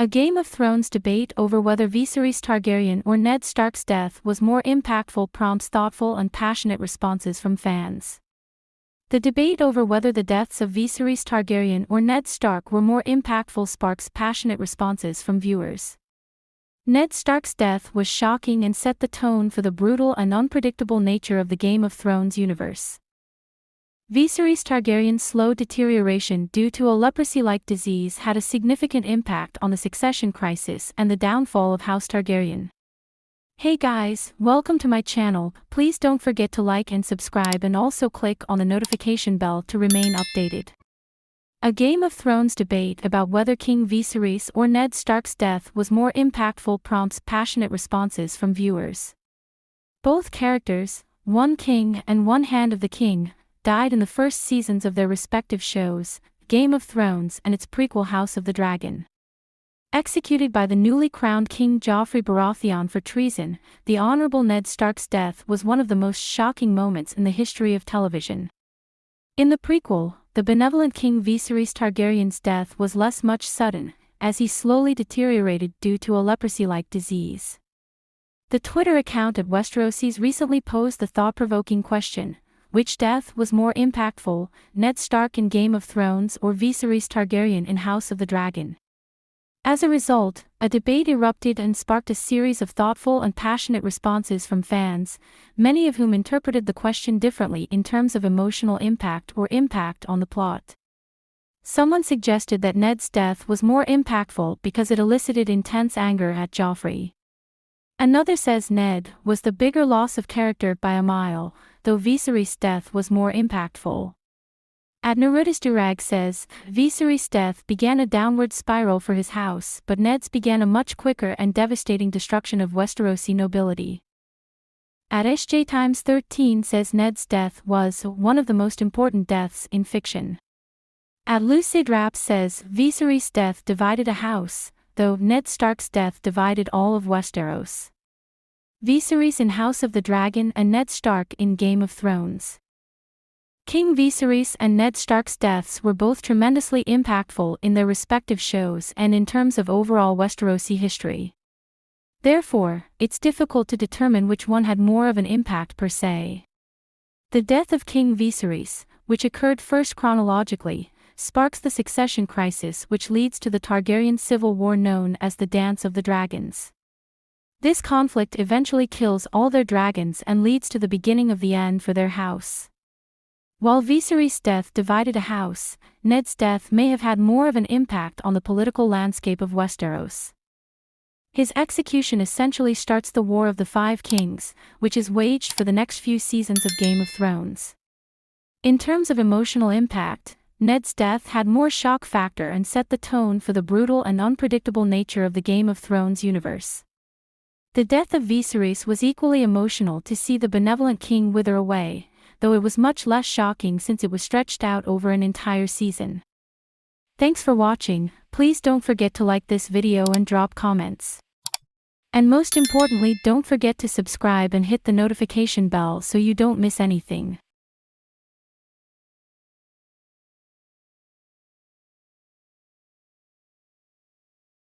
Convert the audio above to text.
A Game of Thrones debate over whether Veeserys Targaryen or Ned Stark's death was more impactful prompts thoughtful and passionate responses from fans. The debate over whether the deaths of Veeserys Targaryen or Ned Stark were more impactful sparks passionate responses from viewers. Ned Stark's death was shocking and set the tone for the brutal and unpredictable nature of the Game of Thrones universe. Veeserys Targaryen's slow deterioration due to a leprosy-like disease had a significant impact on the succession crisis and the downfall of House Targaryen. Hey guys, welcome to my channel. Please don't forget to like and subscribe and also click on the notification bell to remain updated. A Game of Thrones debate about whether King Veeserys or Ned Stark's death was more impactful prompts passionate responses from viewers. Both characters, one king and one hand of the king, died in the first seasons of their respective shows, Game of Thrones and its prequel House of the Dragon. Executed by the newly crowned King Joffrey Baratheon for treason, the Honorable Ned Stark's death was one of the most shocking moments in the history of television. In the prequel, the benevolent King Veeserys Targaryen's death was much sudden, as he slowly deteriorated due to a leprosy-like disease. The Twitter account at Westerosi recently posed the thought-provoking question: which death was more impactful, Ned Stark in Game of Thrones or Veeserys Targaryen in House of the Dragon? As a result, a debate erupted and sparked a series of thoughtful and passionate responses from fans, many of whom interpreted the question differently in terms of emotional impact or impact on the plot. Someone suggested that Ned's death was more impactful because it elicited intense anger at Joffrey. Another says Ned was the bigger loss of character by a mile, though Viserys' death was more impactful. Adnarudis Durag says, Viserys' death began a downward spiral for his house, but Ned's began a much quicker and devastating destruction of Westerosi nobility. At SJ Times 13 says Ned's death was one of the most important deaths in fiction. At Lucid Rap says Viserys' death divided a house, though Ned Stark's death divided all of Westeros. Viserys in House of the Dragon and Ned Stark in Game of Thrones. King Veeserys and Ned Stark's deaths were both tremendously impactful in their respective shows and in terms of overall Westerosi history. Therefore, it's difficult to determine which one had more of an impact per se. The death of King Veeserys, which occurred first chronologically, sparks the succession crisis which leads to the Targaryen civil war known as the Dance of the Dragons. This conflict eventually kills all their dragons and leads to the beginning of the end for their house. While Viserys' death divided a house, Ned's death may have had more of an impact on the political landscape of Westeros. His execution essentially starts the War of the Five Kings, which is waged for the next few seasons of Game of Thrones. In terms of emotional impact, Ned's death had more shock factor and set the tone for the brutal and unpredictable nature of the Game of Thrones universe. The death of Viserys was equally emotional to see the benevolent king wither away, though it was much less shocking since it was stretched out over an entire season. Thanks for watching. Please don't forget to like this video and drop comments. And most importantly, don't forget to subscribe and hit the notification bell so you don't miss anything.